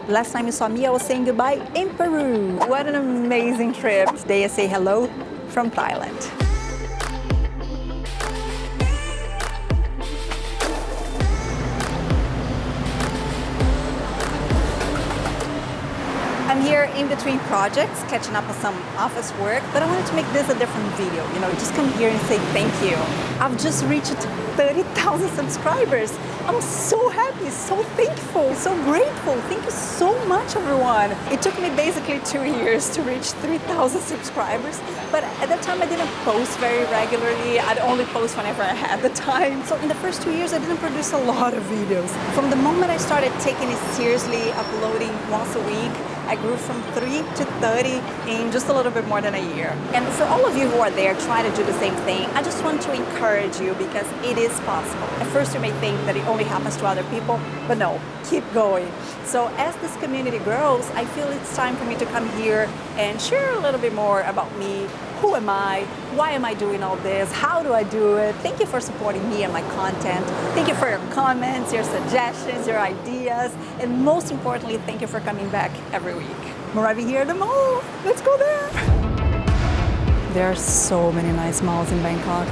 Last time you saw me, I was saying goodbye in Peru. What an amazing trip. Today I say hello from Thailand. I'm here in between projects, catching up on some office work, but I wanted to make this a different video, just come here and say thank you. I've just reached 30,000 subscribers. I'm so happy, so thankful, so grateful. Thank you so much, everyone. It took me basically 2 years to reach 3,000 subscribers, but at that time I didn't post very regularly. I'd only post whenever I had the time. So in the first 2 years, I didn't produce a lot of videos. From the moment I started taking it seriously, uploading once a week, I grew from 3 to 30 in just a little bit more than a year. And for all of you who are there trying to do the same thing, I just want to encourage you because it is possible. At first you may think that it only happens to other people, but no, keep going. So as this community grows, I feel it's time for me to come here and share a little bit more about me. Who am I? Why am I doing all this? How do I do it? Thank you for supporting me and my content. Thank you for your comments, your suggestions, your ideas, and most importantly, thank you for coming back every week. Meravi here at the mall. Let's go there. There are so many nice malls in Bangkok.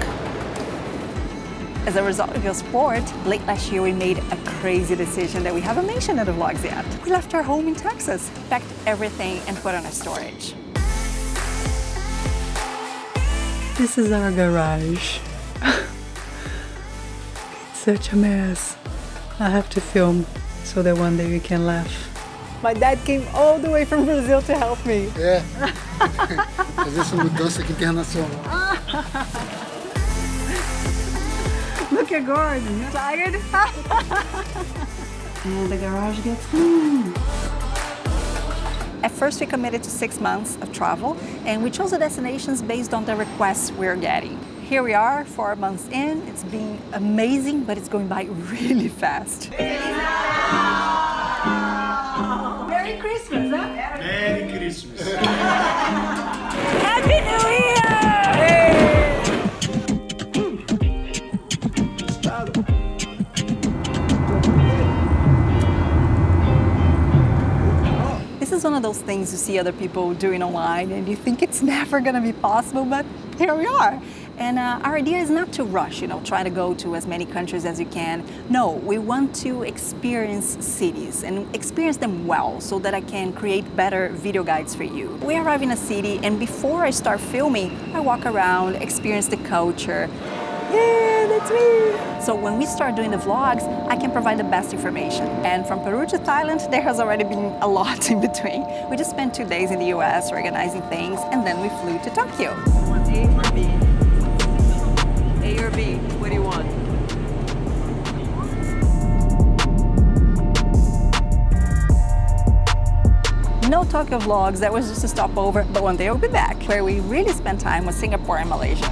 As a result of your support, late last year we made a crazy decision that we haven't mentioned in the vlogs yet. We left our home in Texas, packed everything and put on a storage. This is our garage. It's such a mess. I have to film so that one day we can laugh. My dad came all the way from Brazil to help me. É. Fazer essa mudança aqui internacional. Look at Gordon. You tired? And the garage gets clean. At first, we committed to 6 months of travel, and we chose the destinations based on the requests we're getting. Here we are, 4 months in. It's been amazing, but it's going by really fast. Merry Christmas, huh? Merry Christmas. Happy New Year! Hey! This is one of those things you see other people doing online and you think it's never gonna be possible, but here we are. And our idea is not to rush, try to go to as many countries as you can. No, we want to experience cities and experience them well so that I can create better video guides for you. We arrive in a city and before I start filming, I walk around, experience the culture. Yeah, that's me! So when we start doing the vlogs, I can provide the best information. And from Peru to Thailand, there has already been a lot in between. We just spent 2 days in the US organizing things, and then we flew to Tokyo. You want A or B? A or B? What do you want? No Tokyo vlogs, that was just a stopover, but one day we'll be back. Where we really spent time was Singapore and Malaysia.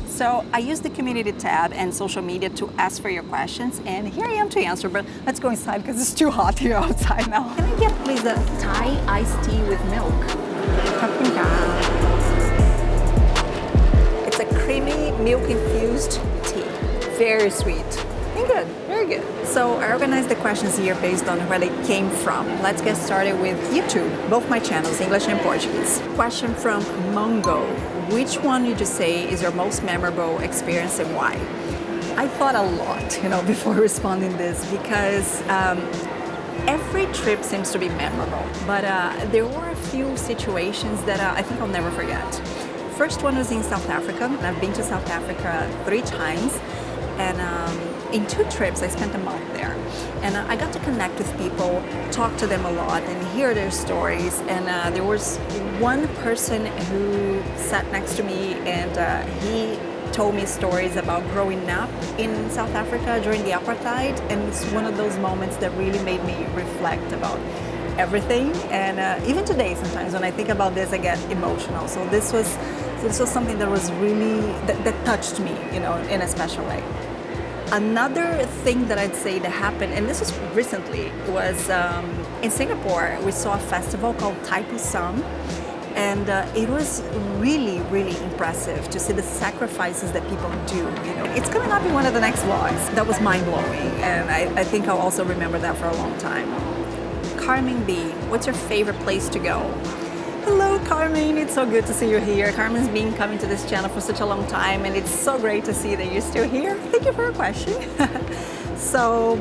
So I use the community tab and social media to ask for your questions, and here I am to answer, but let's go inside because it's too hot here outside now. Can I get please a Thai iced tea with milk? It's a creamy milk-infused tea, very sweet. Good, very good. So I organized the questions here based on where they came from. Let's get started with YouTube, both my channels, English and Portuguese. Question from Mongo. Which one would you say is your most memorable experience and why? I thought a lot, before responding this because every trip seems to be memorable, but there were a few situations that I think I'll never forget. First one was in South Africa. I've been to South Africa 3 times. And in 2 trips, I spent a month there. And I got to connect with people, talk to them a lot, and hear their stories. And there was one person who sat next to me, and he told me stories about growing up in South Africa during the apartheid. And it's one of those moments that really made me reflect about everything. And even today, sometimes when I think about this, I get emotional. So this was something that was really, that touched me, in a special way. Another thing that I'd say that happened, and this was recently, was in Singapore, we saw a festival called Thai Pusam. And it was really, really impressive to see the sacrifices that people do. You know, it's coming up in one of the next vlogs. That was mind-blowing, and I think I'll also remember that for a long time. Carmen B, what's your favorite place to go? Hello Carmen, it's so good to see you here. Carmen's been coming to this channel for such a long time, and it's so great to see that you're still here. Thank you for your question. So,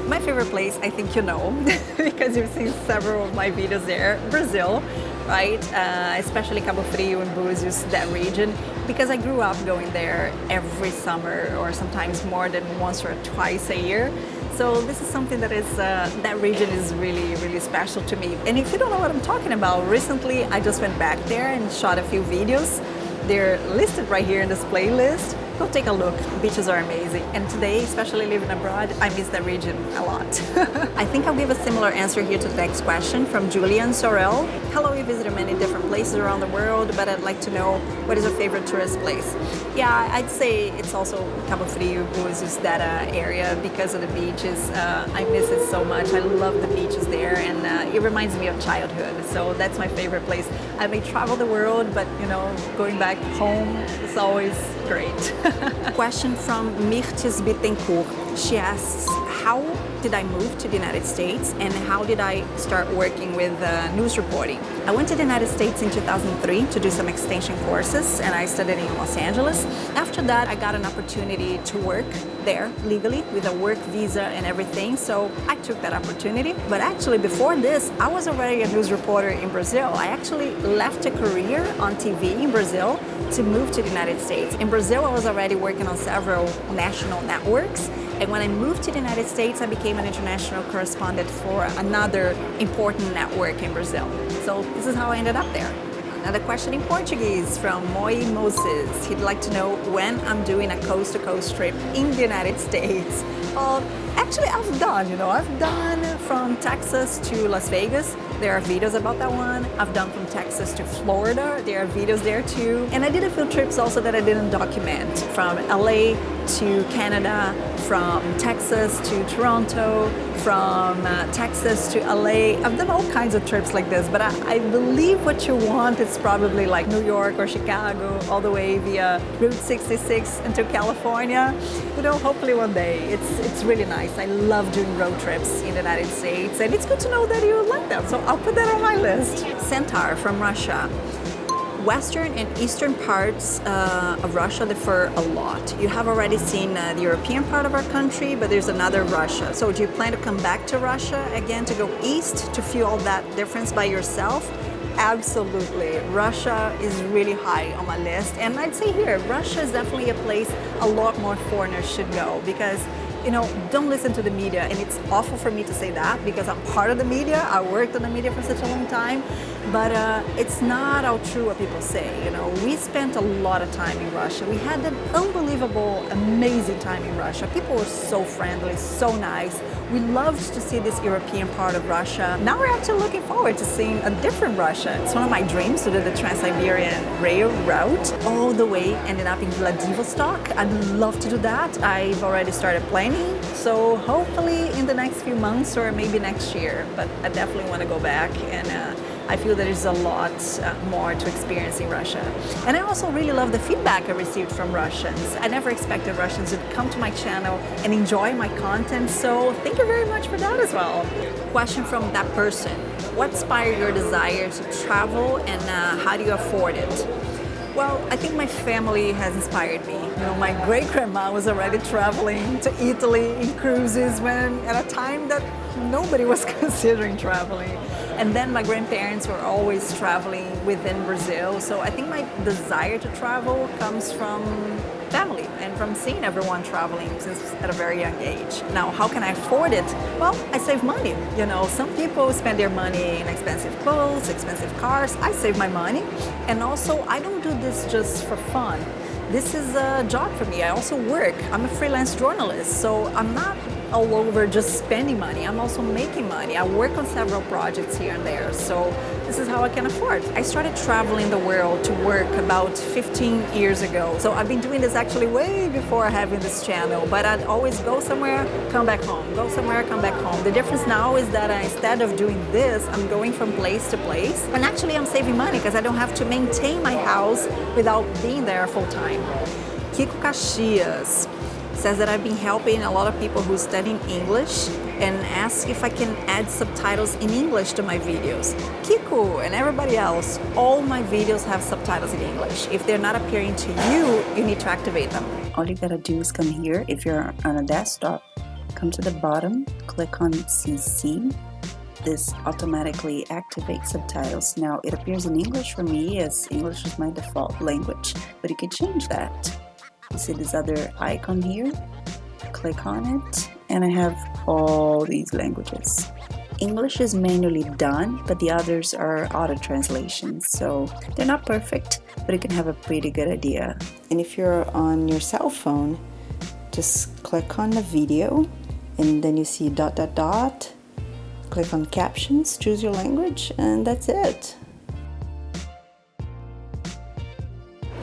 my favorite place, I think you know, because you've seen several of my videos there, Brazil, right? Especially Cabo Frio and Búzios, that region, because I grew up going there every summer, or sometimes more than once or twice a year. So this is something that is, that region is really, really special to me. And if you don't know what I'm talking about, recently I just went back there and shot a few videos. They're listed right here in this playlist. Go take a look. Beaches are amazing. And today, especially living abroad, I miss that region a lot. I think I'll give a similar answer here to the next question from Julian Sorel. Hello, you visited many different places around the world, but I'd like to know, what is your favorite tourist place? Yeah, I'd say it's also Cabo Frio, Búzios, that area, because of the beaches. I miss it so much. I love the beaches there, and it reminds me of childhood. So that's my favorite place. I may travel the world, but you know, going back home is always great. Question from Mirtes Bittencourt. She asks, how did I move to the United States, and how did I start working with news reporting? I went to the United States in 2003 to do some extension courses, and I studied in Los Angeles. After that, I got an opportunity to work there legally with a work visa and everything, so I took that opportunity. But actually, before this, I was already a news reporter in Brazil. I actually left a career on TV in Brazil to move to the United States. In Brazil, I was already working on several national networks, and when I moved to the United States, I became an international correspondent for another important network in Brazil. So this is how I ended up there. Another question in Portuguese from Moi Moses. He'd like to know when I'm doing a coast-to-coast trip in the United States. Actually, I've done from Texas to Las Vegas. There are videos about that one. I've done from Texas to Florida. There are videos there too. And I did a few trips also that I didn't document, from LA to Canada, from Texas to Toronto, from Texas to LA. I've done all kinds of trips like this, but I believe what you want is probably like New York or Chicago, all the way via Route 66 into California. You know, hopefully one day. It's really nice. I love doing road trips in the United States, and it's good to know that you like them, so I'll put that on my list. Centaur from Russia. Western and eastern parts of Russia differ a lot. You have already seen the European part of our country, but there's another Russia. So do you plan to come back to Russia again to go east to feel all that difference by yourself? Absolutely. Russia is really high on my list. And I'd say here, Russia is definitely a place a lot more foreigners should go, because you know, don't listen to the media. And it's awful for me to say that because I'm part of the media. I worked in the media for such a long time, but it's not all true what people say. You know, we spent a lot of time in Russia. We had an unbelievable, amazing time in Russia. People were so friendly, so nice. We loved to see this European part of Russia. Now we're actually looking forward to seeing a different Russia. It's one of my dreams to do the Trans-Siberian Rail route all the way, ending up in Vladivostok. I'd love to do that. I've already started planning. So hopefully in the next few months or maybe next year, but I definitely want to go back, and I feel there's a lot more to experience in Russia. And I also really love the feedback I received from Russians. I never expected Russians to come to my channel and enjoy my content, so thank you very much for that as well. Question from that person. What inspired your desire to travel, and how do you afford it? Well, I think my family has inspired me. You know, my great-grandma was already traveling to Italy in cruises when at a time that nobody was considering traveling. And then my grandparents were always traveling within Brazil. So I think my desire to travel comes from family and from seeing everyone traveling since at a very young age. Now, how can I afford it? Well, I save money. You know, some people spend their money in expensive clothes, expensive cars. I save my money. And also, I don't do this just for fun. This is a job for me. I also work. I'm a freelance journalist, so I'm not all over just spending money. I'm also making money. I work on several projects here and there, so this is how I can afford. I started traveling the world to work about 15 years ago. So I've been doing this actually way before having this channel, but I'd always go somewhere, come back home, go somewhere, come back home. The difference now is that instead of doing this, I'm going from place to place. And actually I'm saving money because I don't have to maintain my house without being there full time. Kiko Caxias says that I've been helping a lot of people who are studying English and ask if I can add subtitles in English to my videos. Kiko and everybody else, all my videos have subtitles in English. If they're not appearing to you, you need to activate them. All you gotta do is come here. If you're on a desktop, come to the bottom, click on CC. This automatically activates subtitles. Now it appears in English for me as English is my default language, but you can change that. You see this other icon here? Click on it, and I have all these languages. English is manually done, but the others are auto translations, so they're not perfect, but you can have a pretty good idea. And if you're on your cell phone, just click on the video, and then you see ... Click on captions, choose your language, and that's it.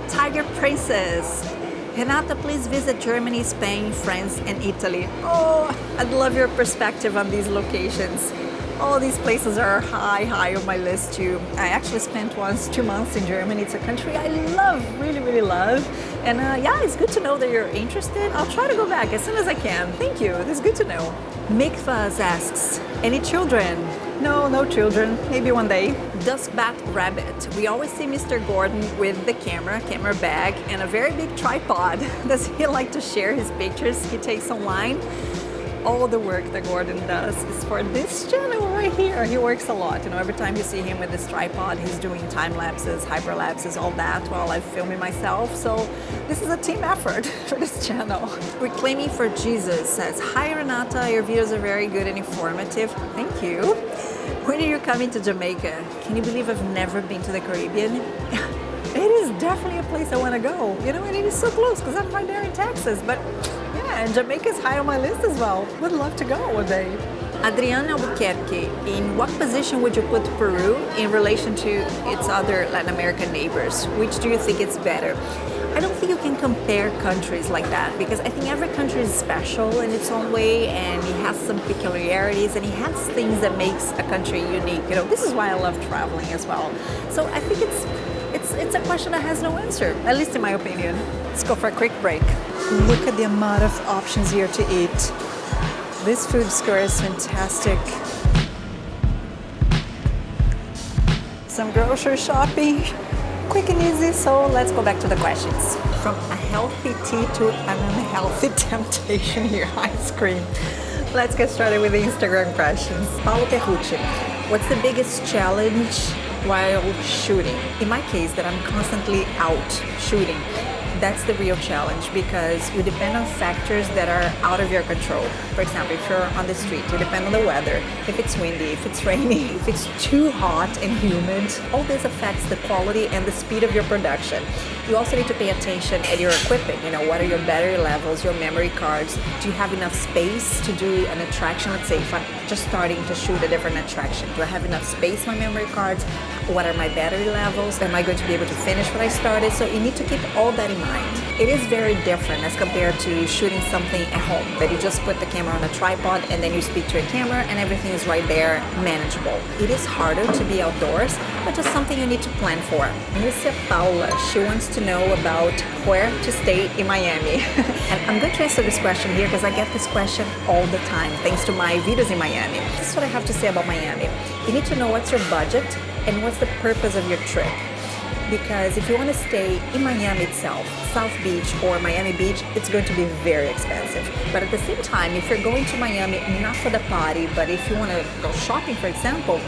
Tiger Princess. Renata, please visit Germany, Spain, France, and Italy. Oh, I'd love your perspective on these locations. All these places are high on my list too. I actually spent once 2 months in Germany. It's a country I love, really love. And yeah, it's good to know that you're interested. I'll try to go back as soon as I can. Thank you, it's good to know. Mikvas asks, any children? No children, maybe one day. Duskbat Rabbit. We always see Mr. Gordon with the camera bag, and a very big tripod. Does he like to share his pictures he takes online? All the work that Gordon does is for this channel right here. He works a lot. You know, every time you see him with this tripod, he's doing time lapses, hyperlapses, all that while I'm filming myself. So this is a team effort for this channel. Reclaiming for Jesus says, hi Renata, your videos are very good and informative. Thank you. When are you coming to Jamaica? Can you believe I've never been to the Caribbean? It is definitely a place I want to go. You know, and it is so close because I'm right there in Texas. But yeah, and Jamaica's high on my list as well. Would love to go one day. Adriana Albuquerque, in what position would you put Peru in relation to its other Latin American neighbors? Which do you think is better? I don't think you can compare countries like that because I think every country is special in its own way and it has some peculiarities and it has things that makes a country unique. You know, this is why I love traveling as well. So I think it's a question that has no answer, at least in my opinion. Let's go for a quick break. Look at the amount of options here to eat. This food square is fantastic. Some grocery shopping, quick and easy, so let's go back to the questions. From a healthy tea to an unhealthy temptation here, ice cream. Let's get started with the Instagram questions. Paulo Terrucci, what's the biggest challenge while shooting? In my case, that I'm constantly out shooting. That's the real challenge because you depend on factors that are out of your control. For example, if you're on the street, you depend on the weather. If it's windy, if it's rainy, if it's too hot and humid, all this affects the quality and the speed of your production. You also need to pay attention at your equipment. You know, what are your battery levels, your memory cards? Do you have enough space to do an attraction? Let's say if I'm just starting to shoot a different attraction, do I have enough space in my memory cards? What are my battery levels? Am I going to be able to finish what I started? So you need to keep all that in mind. It is very different as compared to shooting something at home, that you just put the camera on a tripod and then you speak to a camera and everything is right there, manageable. It is harder to be outdoors, but just something you need to plan for. Lucia Paula, she wants to know about where to stay in Miami. And I'm going to answer this question here because I get this question all the time, thanks to my videos in Miami. This is what I have to say about Miami. You need to know what's your budget and what's the purpose of your trip. Because if you want to stay in Miami itself, South Beach or Miami Beach, it's going to be very expensive. But at the same time, if you're going to Miami, not for the party, but if you want to go shopping, for example,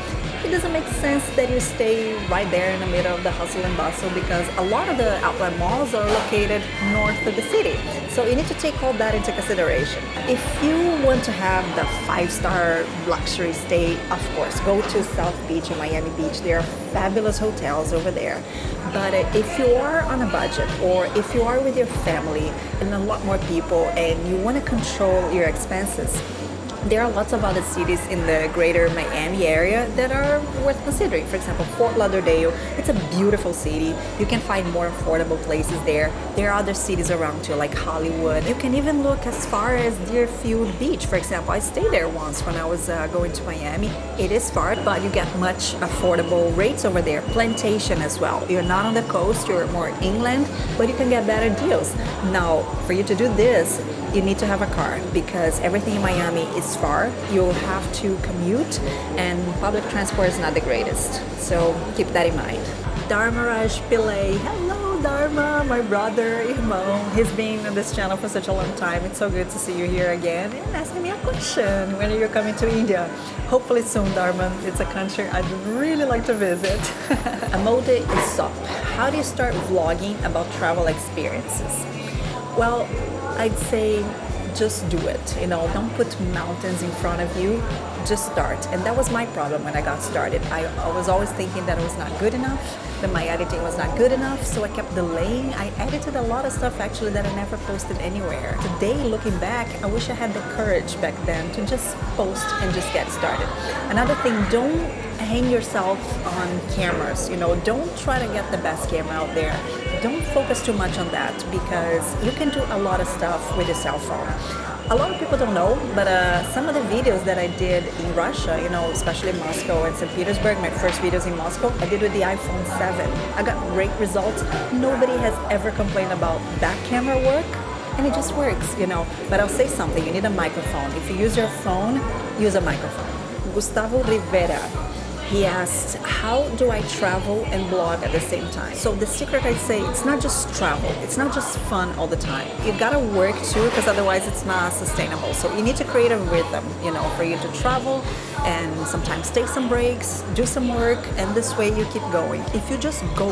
it doesn't make sense that you stay right there in the middle of the hustle and bustle because a lot of the outlet malls are located north of the city. So you need to take all that into consideration. If you want to have the 5-star luxury stay, of course, go to South Beach and Miami Beach. There are fabulous hotels over there. But if you are on a budget or if you are with your family and a lot more people and you want to control your expenses, there are lots of other cities in the greater Miami area that are worth considering. For example, Fort Lauderdale, it's a beautiful city. You can find more affordable places there. There are other cities around too, like Hollywood. You can even look as far as Deerfield Beach. For example, I stayed there once when I was going to Miami. It is far, but you get much affordable rates over there. Plantation as well. You're not on the coast, you're more inland, but you can get better deals. Now, for you to do this, you need to have a car because everything in Miami is far. You'll have to commute and public transport is not the greatest. So keep that in mind. Dharmaraj Pillay. Hello Dharma, my brother Irmão. He's been on this channel for such a long time. It's so good to see you here again and asking me a question. When are you coming to India? Hopefully soon, Dharma. It's a country I'd really like to visit. Amode Isop. How do you start vlogging about travel experiences? Well, I'd say just do it. Don't put mountains in front of you. Just start. And that was my problem when I got started. I was always thinking that it was not good enough, that my editing was not good enough, so I kept delaying. I edited a lot of stuff actually that I never posted anywhere. Today, looking back, I wish I had the courage back then to just post and just get started. Another thing, don't hang yourself on cameras. Don't try to get the best camera out there. Don't focus too much on that because you can do a lot of stuff with your cell phone. A lot of people don't know, but some of the videos that I did in Russia, especially Moscow and St. Petersburg, my first videos in Moscow, I did with the iPhone 7. I got great results. Nobody has ever complained about that camera work, and it just works, But I'll say something, you need a microphone. If you use your phone, use a microphone. Gustavo Rivera. He asked, how do I travel and blog at the same time? So the secret, I'd say, it's not just travel. It's not just fun all the time. You gotta work too, because otherwise it's not sustainable. So you need to create a rhythm, for you to travel and sometimes take some breaks, do some work, and this way you keep going. If you just go,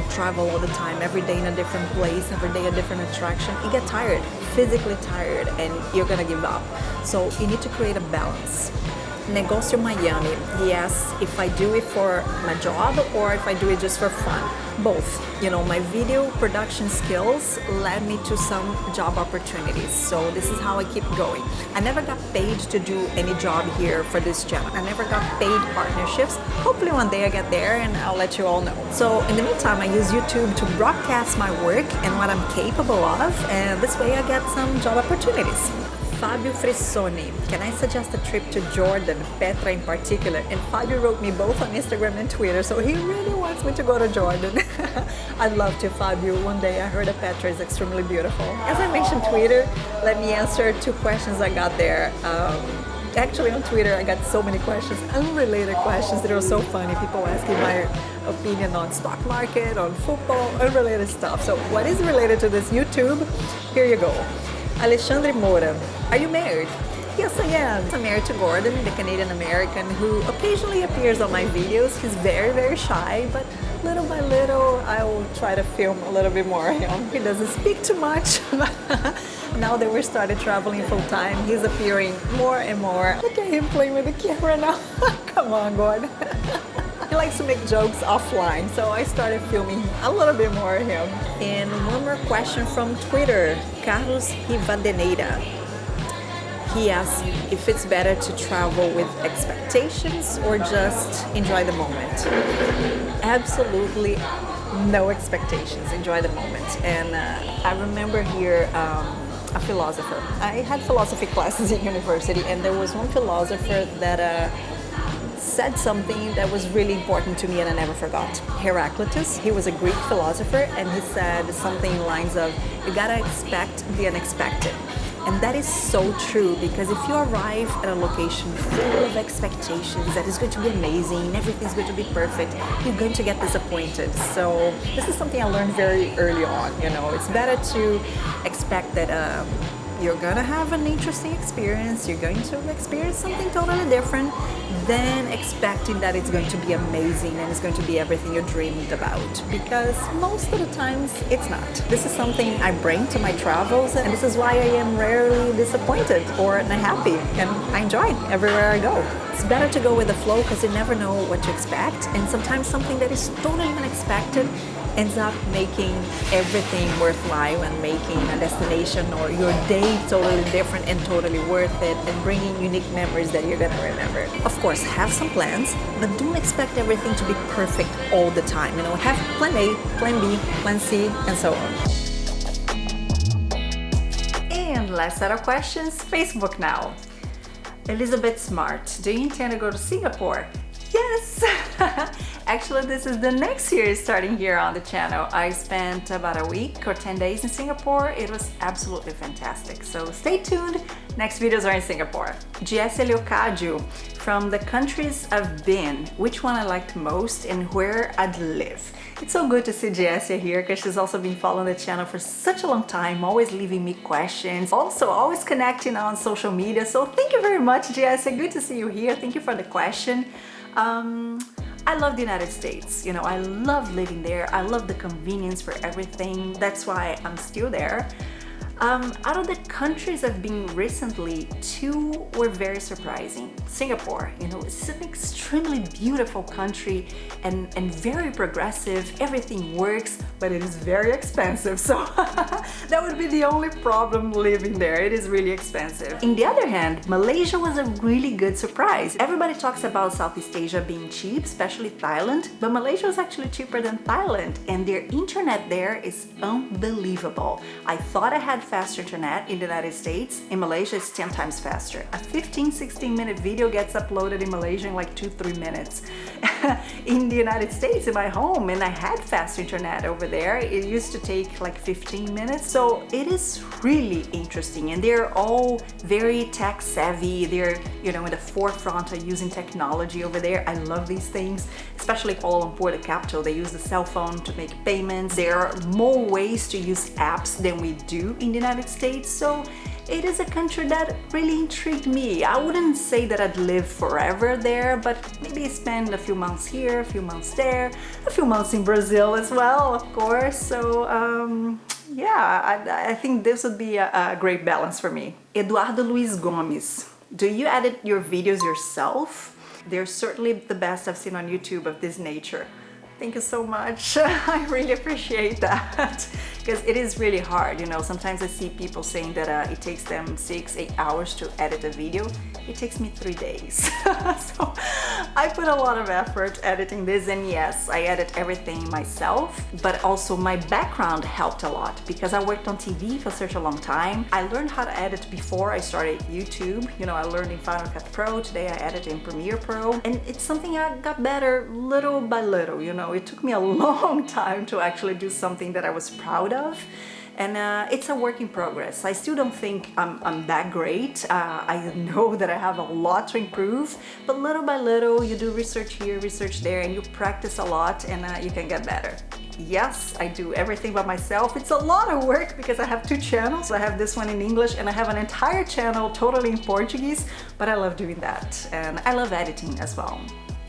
travel all the time, every day in a different place, every day a different attraction, you get tired, physically tired, and you're gonna give up. So you need to create a balance. Negocio Miami. He asks if I do it for my job or if I do it just for fun. Both. My video production skills led me to some job opportunities. So this is how I keep going. I never got paid to do any job here for this channel. I never got paid partnerships. Hopefully one day I get there and I'll let you all know. So in the meantime, I use YouTube to broadcast my work and what I'm capable of. And this way I get some job opportunities. Fabio Frissoni, can I suggest a trip to Jordan, Petra in particular? And Fabio wrote me both on Instagram and Twitter, so he really wants me to go to Jordan. I'd love to, Fabio. One day I heard that Petra is extremely beautiful. As I mentioned Twitter, let me answer 2 questions I got there. Actually on Twitter I got so many questions, unrelated questions that are so funny. People asking my opinion on stock market, on football, unrelated stuff. So what is related to this YouTube? Here you go. Alexandre Moura, are you married? Yes, I am. I'm married to Gordon, the Canadian American who occasionally appears on my videos. He's very, very shy, but little by little, I will try to film a little bit more of him. He doesn't speak too much. Now that we started traveling full time, he's appearing more and more. Look at him playing with the camera now. Come on, Gordon. He likes to make jokes offline, so I started filming a little bit more of him. And one more question from Twitter, Carlos Rivadeneira. He asks if it's better to travel with expectations or just enjoy the moment. Absolutely no expectations, enjoy the moment. And I remember here a philosopher. I had philosophy classes in university, and there was one philosopher that said something that was really important to me and I never forgot. Heraclitus, he was a Greek philosopher, and he said something in lines of, you gotta expect the unexpected. And that is so true, because if you arrive at a location full of expectations that is going to be amazing, everything's going to be perfect, you're going to get disappointed. So this is something I learned very early on. It's better to expect that you're gonna have an interesting experience, you're going to experience something totally different, than expecting that it's going to be amazing and it's going to be everything you dreamed about, because most of the times it's not. This is something I bring to my travels, and this is why I am rarely disappointed or unhappy, and I enjoy it everywhere I go. It's better to go with the flow because you never know what to expect, and sometimes something that is totally unexpected ends up making everything worthwhile and making a destination or your day totally different and totally worth it, and bringing unique memories that you're gonna remember. Of course, have some plans, but don't expect everything to be perfect all the time. You know, have plan A, plan B, plan C, and so on. And last set of questions, Facebook now. Elizabeth Smart, do you intend to go to Singapore? Yes! Actually, this is the next series starting here on the channel. I spent about a week or 10 days in Singapore. It was absolutely fantastic. So stay tuned. Next videos are in Singapore. Giesse Leocádio, from the countries I've been, which one I liked most and where I'd live? It's so good to see Giesse here because she's also been following the channel for such a long time, always leaving me questions, also always connecting on social media. So thank you very much, Giesse. Good to see you here. Thank you for the question. I love the United States. You know, I love living there. I love the convenience for everything. That's why I'm still there. Out of the countries I've been recently, two were very surprising. Singapore, you know, it's an extremely beautiful country and very progressive. Everything works, but it is very expensive. So that would be the only problem living there. It is really expensive. On the other hand, Malaysia was a really good surprise. Everybody talks about Southeast Asia being cheap, especially Thailand, but Malaysia was actually cheaper than Thailand, and their internet there is unbelievable. I thought I had faster internet in the United States. In Malaysia, it's 10 times faster. A 15-16 minute video gets uploaded in Malaysia in like 2-3 minutes. In the United States, in my home, and I had fast internet over there, it used to take like 15 minutes. So it is really interesting, and they're all very tech savvy. They're, you know, in the forefront of using technology over there. I love these things, especially Kuala Lumpur, the capital. They use the cell phone to make payments. There are more ways to use apps than we do in the United States. So it is a country that really intrigued me. I wouldn't say that I'd live forever there, but maybe spend a few months here, a few months there, a few months in Brazil as well, of course. So yeah, I think this would be a great balance for me. Eduardo Luiz Gomes, do you edit your videos yourself? They're certainly the best I've seen on YouTube of this nature. Thank you so much. I really appreciate that, because it is really hard. You know, sometimes I see people saying that it takes them 6-8 hours to edit a video. It takes me 3 days. So I put a lot of effort editing this, and yes, I edit everything myself, but also my background helped a lot because I worked on TV for such a long time. I learned how to edit before I started YouTube. You know, I learned in Final Cut Pro. Today I edit in Premiere Pro, and it's something I got better little by little. You know, it took me a long time to actually do something that I was proud of. And it's a work in progress. I still don't think I'm that great. I know that I have a lot to improve, but little by little, you do research here, research there, and you practice a lot, and you can get better. Yes, I do everything by myself. It's a lot of work because I have 2 channels. I have this one in English, and I have an entire channel totally in Portuguese, but I love doing that. And I love editing as well.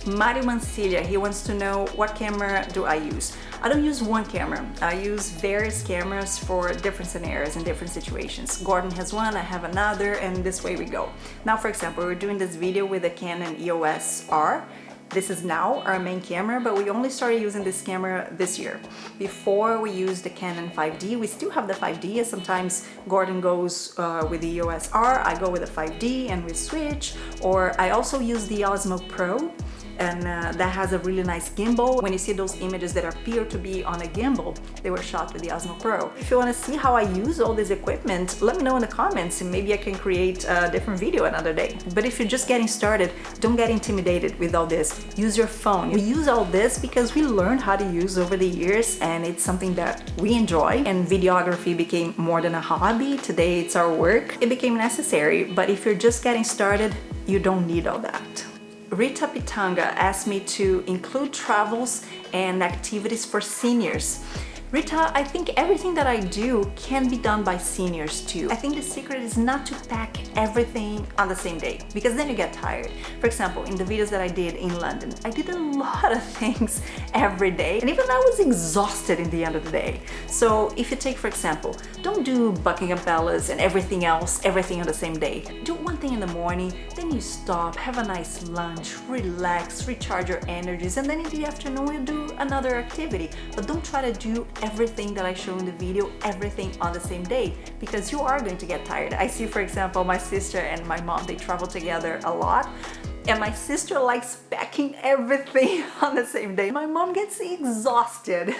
Mario Mancilia, he wants to know, what camera do I use? I don't use one camera. I use various cameras for different scenarios and different situations. Gordon has one, I have another, and this way we go. Now, for example, we're doing this video with a Canon EOS R. This is now our main camera, but we only started using this camera this year. Before we used the Canon 5D, we still have the 5D, and sometimes Gordon goes with the EOS R, I go with the 5D and we switch, or I also use the Osmo Pro, and that has a really nice gimbal. When you see those images that appear to be on a gimbal, they were shot with the Osmo Pro. If you want to see how I use all this equipment, let me know in the comments and maybe I can create a different video another day. But if you're just getting started, don't get intimidated with all this. Use your phone. We use all this because we learned how to use over the years, and it's something that we enjoy, and videography became more than a hobby. Today it's our work. It became necessary, but if you're just getting started, you don't need all that. Rita Pitanga asked me to include travels and activities for seniors. Rita, I think everything that I do can be done by seniors too. I think the secret is not to pack everything on the same day, because then you get tired. For example, in the videos that I did in London, I did a lot of things every day, and even I was exhausted in the end of the day. So if you take, for example, don't do Buckingham Palace and everything else, everything on the same day. Do one thing in the morning, then you stop, have a nice lunch, relax, recharge your energies, and then in the afternoon you do another activity. But don't try to do everything that I show in the video, everything on the same day, because you are going to get tired. I see, for example, my sister and my mom, they travel together a lot. And my sister likes packing everything on the same day. My mom gets exhausted.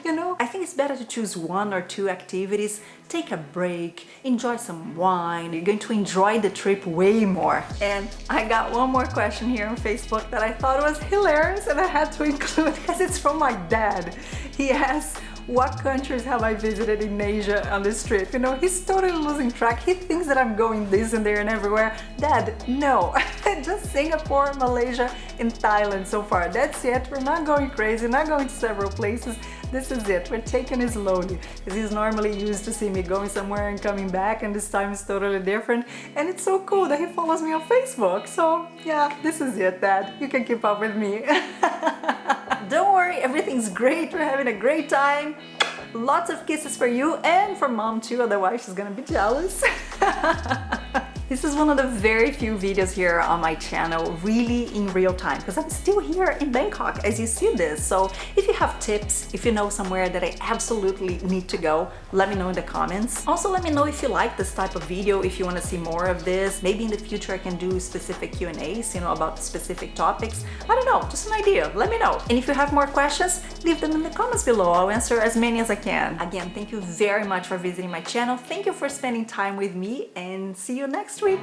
You know, I think it's better to choose one or two activities, take a break, enjoy some wine. You're going to enjoy the trip way more. And I got one more question here on Facebook that I thought was hilarious and I had to include because it's from my dad. He asks, what countries have I visited in Asia on this trip? You know, he's totally losing track. He thinks that I'm going this and there and everywhere. Dad, no. Just Singapore, Malaysia, and Thailand so far. That's it. We're not going crazy, not going to several places. This is it. We're taking it slowly. Because he's normally used to see me going somewhere and coming back, and this time is totally different. And it's so cool that he follows me on Facebook. So yeah, this is it, Dad. You can keep up with me. Don't worry, everything's great. We're having a great time. Lots of kisses for you and for Mom too, otherwise she's gonna be jealous. This is one of the very few videos here on my channel really in real time, because I'm still here in Bangkok as you see this. So if you have tips, if you know somewhere that I absolutely need to go, let me know in the comments. Also, let me know if you like this type of video, if you want to see more of this. Maybe in the future I can do specific Q&As, you know, about specific topics. I don't know, just an idea. Let me know. And if you have more questions, leave them in the comments below. I'll answer as many as I can. Again, thank you very much for visiting my channel. Thank you for spending time with me, and see you next week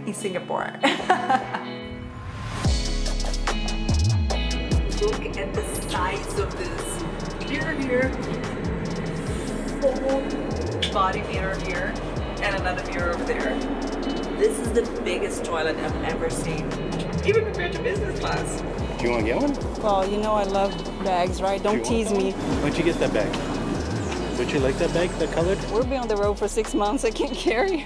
in Singapore. Look at the size of this mirror here, full body mirror here, and another mirror over there. This is the biggest toilet I've ever seen, even compared to business class. Do you want to get one? Well, you know I love bags, right? Don't tease me. Why don't you get that bag? Don't you like that bag, that colored? We'll be on the road for 6 months. I can't carry.